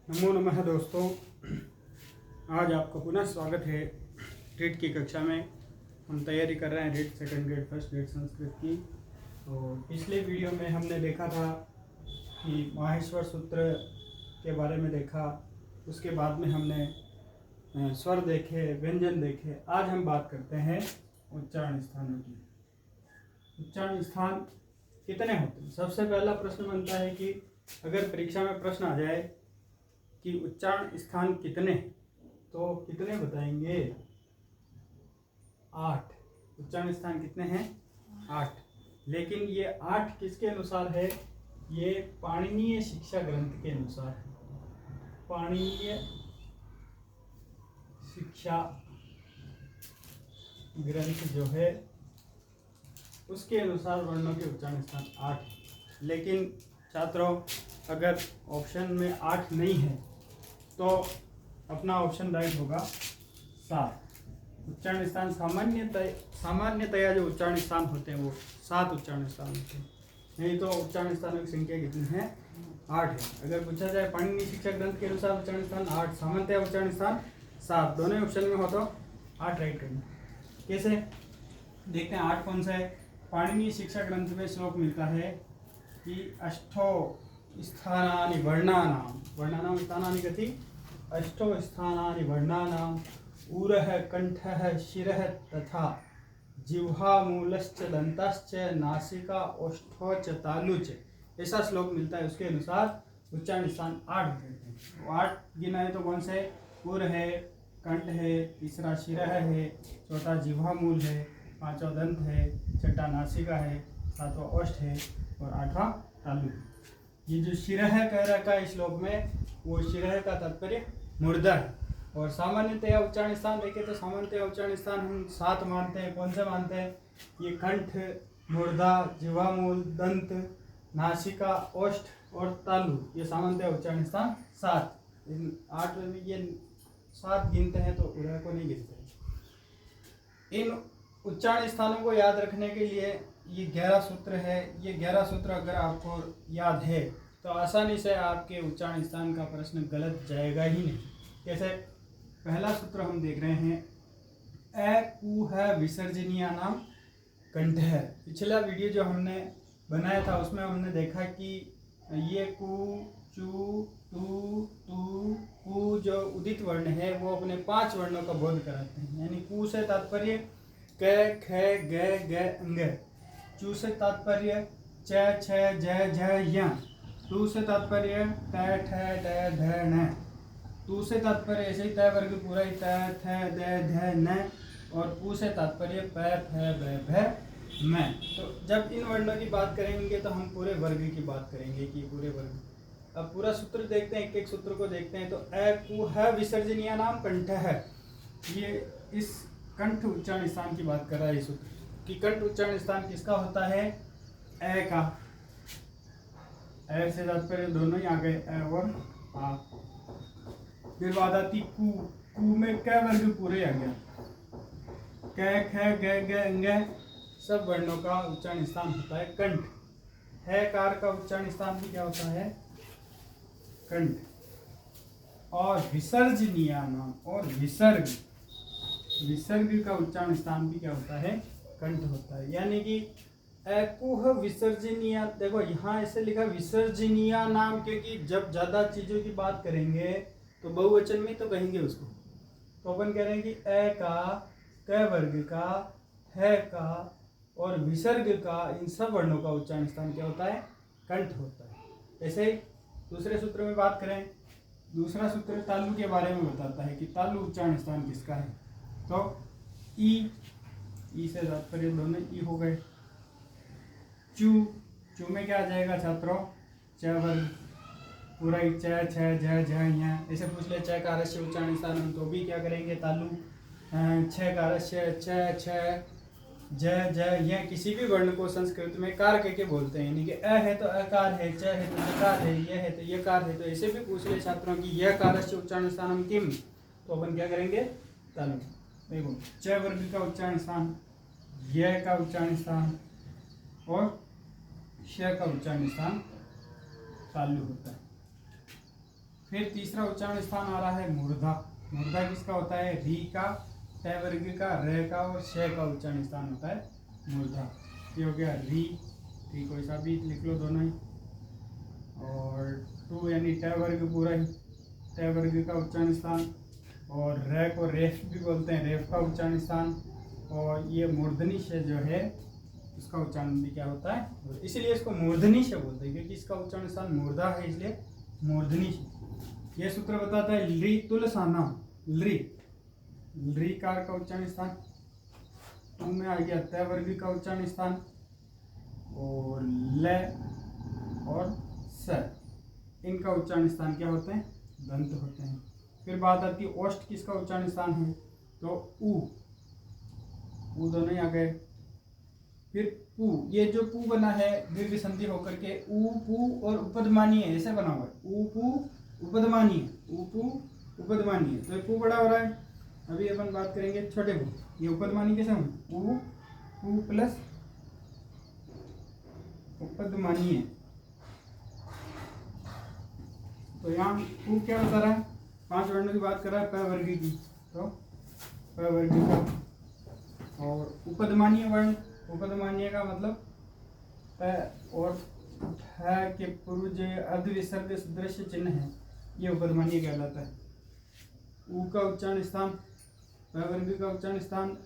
नमो नमः दोस्तों, आज आपका पुनः स्वागत है रीट की कक्षा में। हम तैयारी कर रहे हैं REET second grade first grade Sanskrit की। तो पिछले वीडियो में हमने देखा था कि माहेश्वर सूत्र के बारे में देखा, उसके बाद में हमने स्वर देखे, व्यंजन देखे। आज हम बात करते हैं उच्चारण स्थानों की। उच्चारण स्थान कितने होते हैं? सबसे पहला प्रश्न बनता है कि अगर परीक्षा में प्रश्न आ जाए कि उच्चारण स्थान कितने, तो कितने बताएंगे? 8। उच्चारण स्थान कितने हैं? 8। लेकिन ये 8 किसके अनुसार है? ये पाणिनीय शिक्षा ग्रंथ के अनुसार है। पाणिनीय शिक्षा ग्रंथ जो है उसके अनुसार वर्णों के उच्चारण स्थान 8 है। लेकिन छात्रों, अगर ऑप्शन में 8 नहीं है तो अपना ऑप्शन राइट होगा 7। उच्चारण स्थान सामान्यतया जो उच्चारण स्थान होते हैं वो 7 उच्चारण स्थान होते हैं। नहीं तो उच्चारण स्थानों की संख्या कितनी है? 8 है। अगर पूछा जाए पाणिनीय शिक्षा ग्रंथ के अनुसार उच्चारण स्थान 8, सामान्यतया उच्चारण स्थान 7, दोनों ऑप्शन में हो तो 8 राइट करना। कैसे देखते हैं 8 कौन सा है? पाणिनीय शिक्षा ग्रंथ में श्लोक मिलता है कि अष्टो स्थानानि वर्णानां स्थानानि कति? अष्टो स्थानानि वर्णानां उरः कंठः शिरः तथा जिह्वा मूलश्च दंतश्च नासिका ओष्ठो च तालु च, ऐसा श्लोक मिलता है। उसके अनुसार उच्चारण स्थान 8 कहते हैं। तो 8 गिना है तो कौन से? उर है, कंठ है, तीसरा शिरः है, चौथा जिह्वा मूल है, पांचवा दंत है, छठा नासिका है, सातवां ओष्ठ है और 8वां तालु है। ये जो शिरः कह रखा है श्लोक में, वो शिरः का तात्पर्य मुर्दा है। और सामान्यतया उच्चारण स्थान देखें तो सामान्यतया उच्चारण स्थान हम 7 मानते हैं। कौन से मानते हैं? ये कंठ, मुर्दा, जिह्वामूल, दंत, नासिका, ओष्ठ और तालु, ये सामान्यतया उच्चारण स्थान 7। इन 8 में ये 7 गिनते हैं तो उरह को नहीं गिनते। इन उच्चारण स्थानों को याद रखने के लिए ये 11 सूत्र है। ये 11 सूत्र अगर आपको याद है तो आसानी से आपके उच्चारण स्थान का प्रश्न गलत जाएगा ही नहीं। कैसे? पहला सूत्र हम देख रहे हैं, ए कु है विसर्जनीय नाम कंठ है। पिछला वीडियो जो हमने बनाया था उसमें हमने देखा कि ये कु, चू, टू, तू, कु जो उदित वर्ण है वो अपने 5 वर्णों का बोध कराते हैं। यानी कु से तात्पर्य क, ख, ग, अंग। चू से तात्पर्य च, छ, ज, झ, य। टू से तात्पर्य त, ठ, ड, ध, न। तू से तात्पर्य ऐसे ही तय वर्ग पूरा ही त, थ, द, ध, न। और पू से तात्पर्य प, फ, ब, भ, म। तो जब इन वर्णों की बात करेंगे तो हम पूरे वर्ग की बात करेंगे कि पूरे वर्ग। अब पूरा सूत्र देखते हैं, एक एक सूत्र को देखते हैं। तो ए कु है विसर्जनीय नाम कंठ है। ये इस कंठ उच्चारण स्थान की बात कर रहा है ये सूत्र कि कंठ उच्चारण स्थान किसका होता है? ए का। ए से तात्पर्य दोनों ही आ गए, ए और आ। फिर बात आती कु। कु में क वर्ग पूरे आ गया। क, ख, ग, अंग सब वर्णों का उच्चारण स्थान होता है कंठ। है कार का उच्चारण स्थान भी क्या होता है? कंठ। और विसर्जनीय नाम और विसर्ग का उच्चारण स्थान भी क्या होता है? कंठ होता है। यानी कि एकुह विसर्जनीय, देखो यहाँ ऐसे लिखा विसर्जनीय नाम, क्योंकि जब ज्यादा चीजों की बात करेंगे तो बहुवचन में तो कहेंगे उसको। तो अपन कह रहे हैं कि ए का, क वर्ग का, है का और विसर्ग का, इन सब वर्णों का उच्चारण स्थान क्या होता है? कंठ होता है। ऐसे ही दूसरे सूत्र में बात करें, दूसरा सूत्र तालु के बारे में बताता है कि तालु उच्चारण स्थान किसका है। तो ई से तात्पर्य दोनों ई हो गए। चू में क्या आ जाएगा छात्रों? च वर्ग पूरा ही च, छ, ज, झ, य। ऐसे पूछ ले च कारस्य उच्चारण स्थान हम तो भी क्या करेंगे? तालु। छ कारस्य छ, ज, य किसी भी वर्ण को संस्कृत में कार कह के बोलते हैं। यानी कि अ है तो अकार है, च है तो यकार है, य है तो यकार है। तो ऐसे भी पूछ ले छात्रों की यह कारस्य उच्चारण स्थान हम किम, तो अपन क्या करेंगे? तालु। देखो च वर्ग का उच्चारण स्थान, य का उच्चारण स्थान और श का उच्चारण स्थान तालु होता है। फिर तीसरा उच्चारण स्थान आ रहा है मूर्धा। मूर्धा किसका होता है? री का, ट वर्ग का, र का और श का उच्चारण स्थान होता है मूर्धा। ये हो गया री, री कोई सा भी लिख लो दोनों ही, और टू यानी ट वर्ग पूरा ही, ट वर्ग का उच्चारण स्थान, और र को रेफ भी बोलते हैं, रेफ का उच्चारण स्थान, और ये मूर्धनी से जो है इसका उच्चारण भी क्या होता है, इसलिए इसको मूर्धनी से बोलते हैं क्योंकि इसका उच्चारण स्थान मूर्धा है, इसलिए मूर्धनी से। यह सूत्र बताता है लृ तुलसाना, लृ, लृकार का उच्चारण स्थान, टू में आ गया त वर्ग का उच्चारण स्थान, और ल और स, इनका उच्चारण स्थान क्या होते हैं? दंत होते हैं। फिर बात आती है ओष्ठ, किसका उच्चारण स्थान है? तो उ दोनों ही आ गए। फिर पू, ये जो पू बना है दीर्घ संधि होकर के ऊ पू और उपदमानीय ऐसे बना हुआ है, ऊ पू उपदमानीय, ऊ पू उपदमानीय, तो ये पू बड़ा हो रहा है। अभी अपन बात करेंगे छोटे पू, ये उपदमानी कैसे होंगे? ऊ पू प्लस उपदमानीय। तो यहाँ पू क्या बता रहा है? 5 वर्णों की बात कर रहा है, प वर्ग की, तो प वर्ग का। और उपदमानीय वर्ण, उपदमानीय का मतलब प और फ के पूर्व जो अर्ध विसर्ग सदृश चिन्ह है, ये उपदमानीय कहलाता है। ऊ का उच्चारण स्थान, प वर्ग का उच्चारण स्थान,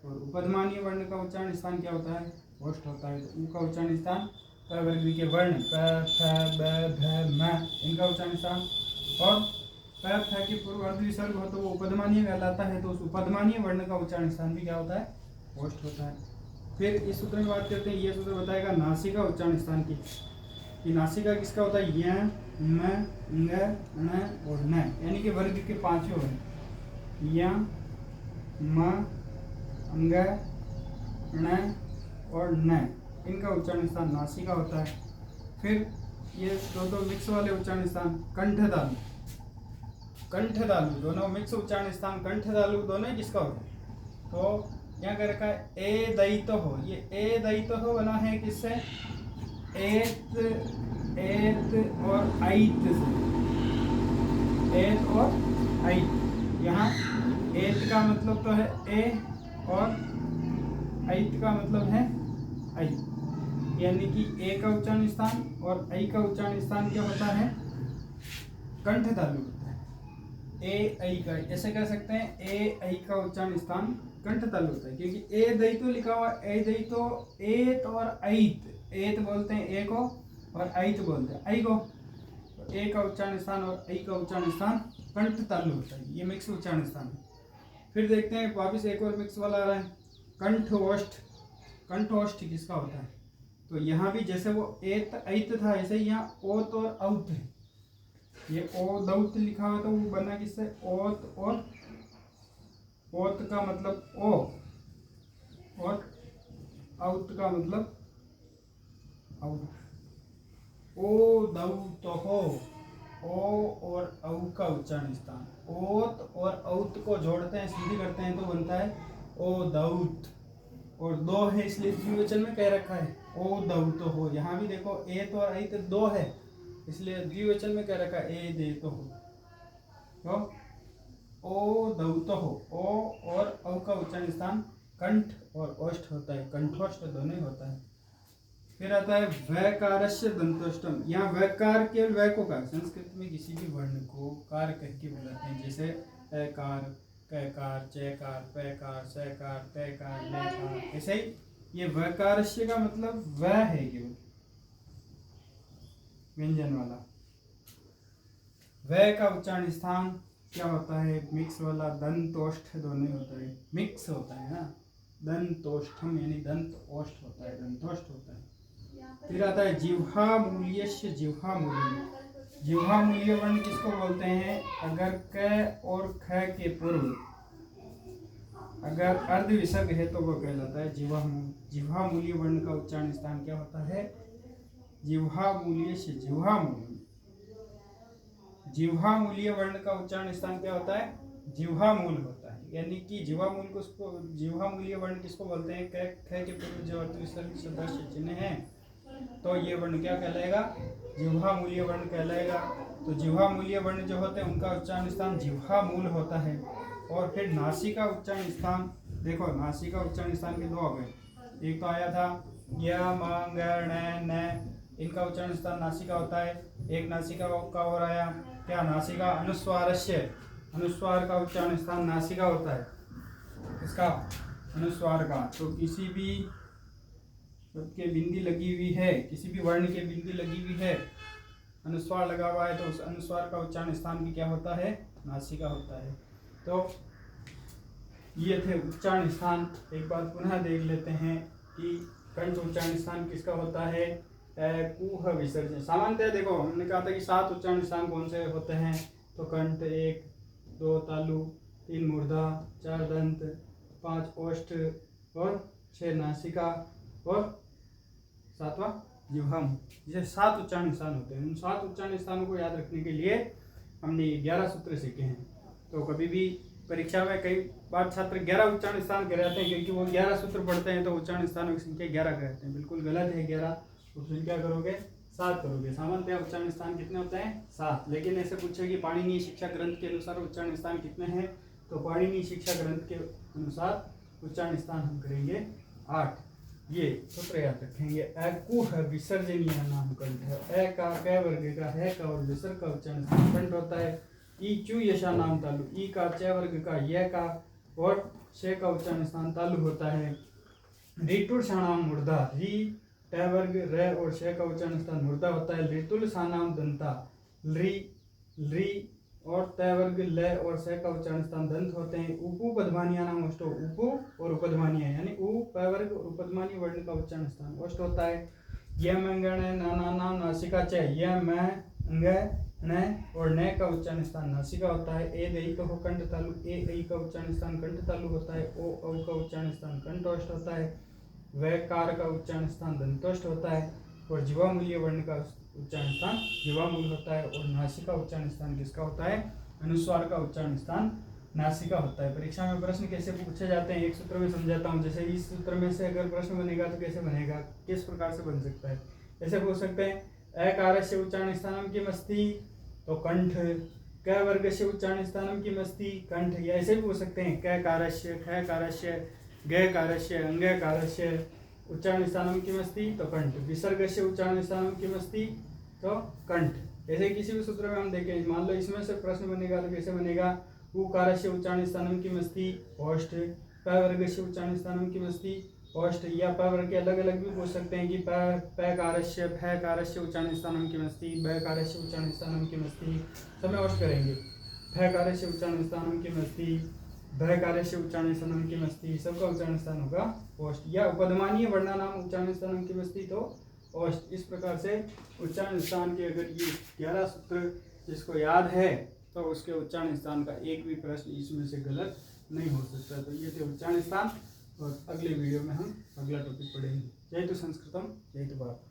और उपदमानीय वर्ण का उच्चारण स्थान क्या होता है? ओष्ठ होता है। तो ऊ का उच्चारण स्थान, प वर्ग के वर्ण प, फ, ब, भ, म, इनका उच्चारण स्थान, और प, फ के पूर्व अर्ध विसर्ग हो तो वो उपदमानीय कहलाता है, तो उस उपदमानीय वर्ण का उच्चारण स्थान भी क्या होता है? ओष्ठ होता है। फिर इस सूत्र में बात करते हैं, ये सूत्र बताएगा नासिका उच्चारण स्थान की, कि नासिका किसका होता है? य, म, न, और न, यानी कि वर्ग के 5 वर्ण, य, म, न और न, इनका उच्चारण स्थान नासिका होता है। फिर ये दो मिक्स वाले उच्चारण स्थान, कंठ तालु, कंठ तालु दोनों मिक्स उच्चारण स्थान, कंठ तालु दोनों ही किसका होता है? तो यहाँ कर रखा है ए दयित हो, ये ए दयित हो बना है किससे? एत, एत और ऐत से, एत और ऐत। यहाँ एत का मतलब तो है ए, और ऐत का मतलब है ऐ, यानी कि ए का उच्चारण स्थान और ऐ का उच्चारण स्थान क्या होता है? कंठ तालु होता है। ए ऐ का ऐसे कह सकते हैं, ए ऐ का उच्चारण स्थान कंठ तालु होता है, क्योंकि ए दयितो लिखा हुआ, ए दयितो, एत और ऐत, एत बोलते हैं ए को और ऐत बोलते हैं ऐ को। तो ए का उच्चारण स्थान और ऐ का उच्चारण स्थान कंठ तालु होता है, ये मिक्स उच्चारण स्थान है। फिर देखते हैं वापिस एक और मिक्स वाला आ रहा है, कंठ ओष्ठ। कंठ ओष्ठ किसका होता है? तो यहाँ भी जैसे वो एत ऐत था, ऐसे ही यहाँ ओत और औत है। ये ओ दौत लिखा हुआ तो वो बना किससे? ओत, और ओत का मतलब ओ, और औत का मतलब औ। ओ दौत हो, ओ और औ का उच्चारण स्थान, ओत और औत को जोड़ते हैं, सीधी करते हैं तो बनता है ओ दौत, और दो है इसलिए द्विवचन में कह रखा है ओ दौत हो। यहाँ भी देखो एत और ऐत दो है, इसलिए द्विवचन में कह रखा है ए देत हो, तो ओ दौत हो। ओ और औ का उच्चारण स्थान कंठ और ओष्ठ होता है, कंठोष्ठ दोनों ही होता है। फिर आता है वैकारस्य दंतोष्टम। यहाँ वैकार केवल वै को कार, संस्कृत में किसी भी वर्ण को कार कह के बुलाते हैं, जैसे अकार, ककार, चकार, पैकार, सकार, तैकार, लयकार, ऐसे ही ये वैकारस्य का मतलब वह है, केवल व्यंजन वाला। वै का उच्चारण स्थान क्या होता है? मिक्स वाला, दंतोष्ठ दोनों होता है, मिक्स होता है ना, दंतोष्ठम यानी दंत ओष्ठ होता है, दंतोष्ठ होता है। फिर आता है जिह्वा मूल्यस्य, जिह्वा मूल्य। जिह्वा मूल्य वर्ण किसको बोलते हैं? अगर क और ख के पूर्व अगर अर्ध विसर्ग है तो वो कहलाता है जिह्वा मूल्य। जिह्वा मूल्य वर्ण का उच्चारण स्थान क्या होता है? जिह्वा मूल्यस्य, जिह्वा मूल्य। जिह्वा मूल्य वर्ण का उच्चारण स्थान क्या होता है? जिह्वा मूल होता है, यानी कि जिह्वा मूल को, जिह्वा मूल्य वर्ण किसको बोलते हैं? क ख के पूर्व जो अर्ध विसर्ग सदृश चिन्ह है तो ये वर्ण क्या कहलाएगा? जिह्वा मूल्य वर्ण कहलाएगा। तो जिह्वा मूल्य वर्ण जो होते हैं उनका उच्चारण स्थान जिह्वा मूल होता है। और फिर नासिका उच्चारण स्थान, देखो नासिका उच्चारण स्थान के दो हो गए। एक तो आया था य म ग ण न, इनका उच्चारण स्थान नासिका होता है। एक नासिका का और आया क्या? नासिका अनुस्वारस्य, अनुस्वार का उच्चारण स्थान नासिका होता है। इसका अनुस्वार का, तो किसी भी शब्द के बिंदी लगी हुई है, किसी भी वर्ण के बिंदी लगी हुई है, अनुस्वार लगा हुआ है, तो उस अनुस्वार का उच्चारण स्थान भी क्या होता है? नासिका होता है। तो ये थे उच्चारण स्थान। एक बार पुनः देख लेते हैं कि कंठ उच्चारण स्थान किसका होता है? कुह विसर्जन। सामान्यतः देखो हमने कहा था कि 7 उच्चारण स्थान कौन से होते हैं? तो कंठ 1, 2 तालु, 3 मूर्धा, 4 दंत, 5 ओष्ठ और 6 नासिका और 7वां जिह्वा। ये 7 उच्चारण स्थान होते हैं। उन 7 उच्चारण स्थानों को याद रखने के लिए हमने 11 सूत्र सीखे हैं। तो कभी भी परीक्षा में कई बार छात्र 11 उच्चारण स्थान कहते हैं, क्योंकि वो 11 सूत्र पढ़ते हैं तो उच्चारण स्थानों की संख्या 11 कहते हैं। बिल्कुल गलत है 11, तो फिर क्या करोगे? 7 करोगे। सामान्यतः उच्चारण स्थान कितने होते हैं? 7। लेकिन ऐसे पूछे कि पाणिनीय शिक्षा ग्रंथ के अनुसार उच्चारण स्थान कितने हैं? तो पाणिनीय शिक्षा ग्रंथ के अनुसार उच्चारण स्थान हम करेंगे 8। ये सूत्र याद रखेंगे। कुह विसर्जनीय नाम कंठ है। ए का क वर्ग का, है का और विसर्ग का उच्चारण स्थान कंठ होता है। ई चू यशा नाम तालु, ई का च वर्ग का, य का और शे का उच्चारण स्थान तालु होता है। ऋतुल शानाम मूर्धा, री ट वर्ग र और शे का उच्चारण स्थान मूर्धा होता है। ऋतुल शानाम दंता, री और त वर्ग ल और स का उच्चारण स्थान दंत होते हैं। उपपदमानिया नाम ओष्ठो, उपु और उपदमानिया यानी उ प वर्ग और उपदमानी वर्ण का उच्चारण स्थान ओष्ठ होता है। य मंगण नाम नासिका च, य म अंग न और न का उच्चारण स्थान नासिका होता है। ए दही का कंठ तालु, ए ऐ का उच्चारण स्थान कंठ तालु होता है। ओ औ का उच्चारण स्थान कंठोष्ठ होता है। व कार का उच्चारण स्थान दंतोष्ठ होता है। और जिह्वा मूल्य वर्ण का उच्चारण स्थान जिह्वा मूल होता है। और नासिका उच्चारण स्थान किसका होता है? अनुस्वार का उच्चारण स्थान नासिका होता है। परीक्षा में प्रश्न कैसे पूछे जाते हैं एक सूत्र में समझाता हूँ। जैसे इस सूत्र में से अगर प्रश्न बनेगा तो कैसे बनेगा, किस प्रकार से बन सकता है? ऐसे पूछ सकते हैं अकारस्य उच्चारण स्थानम किम अस्ति, तो कंठ। क वर्गस्य उच्चारण स्थानम किम अस्ति, कंठ। या ऐसे भी पूछ सकते हैं क कारस्य, ख कारस्य, ग कारस्य, अंग कारस्य उच्चारण स्थानम किम अस्ति, तो कंठ। विसर्गस्य उच्चारण स्थानम किम अस्ति, तो कंठ। ऐसे किसी भी सूत्र में हम देखें, मान लो इसमें से प्रश्न बनेगा तो कैसे बनेगा? उकारस्य उच्चारण स्थानम किम अस्ति, ओष्ठ। प वर्गस्य उच्चारण स्थानम किम अस्ति, ओष्ठ। या प वर्ग के अलग अलग भी पूछ सकते हैं कि प कारस्य, फ कारस्य उच्चारण स्थानम किम अस्ति, ब कारस्य उच्चारण स्थानम किम अस्ति, सब में ओष्ठ करेंगे। फ कारस्य उच्चारण स्थानम किम अस्ति, भ कारस्य उच्चारण स्थानम किम अस्ति, सबका उच्चारण स्थान होगा ओष्ठ। या उपदमानीय वर्णानाम उच्चारण स्थानम किम अस्ति, तो ओष्ठ। इस प्रकार से उच्चारण स्थान के अगर ये 11 सूत्र जिसको याद है तो उसके उच्चारण स्थान का एक भी प्रश्न इसमें से गलत नहीं हो सकता। तो ये थे उच्चारण स्थान, और अगले वीडियो में हम अगला टॉपिक पढ़ेंगे। जय तो संस्कृतम, जय तो भारत।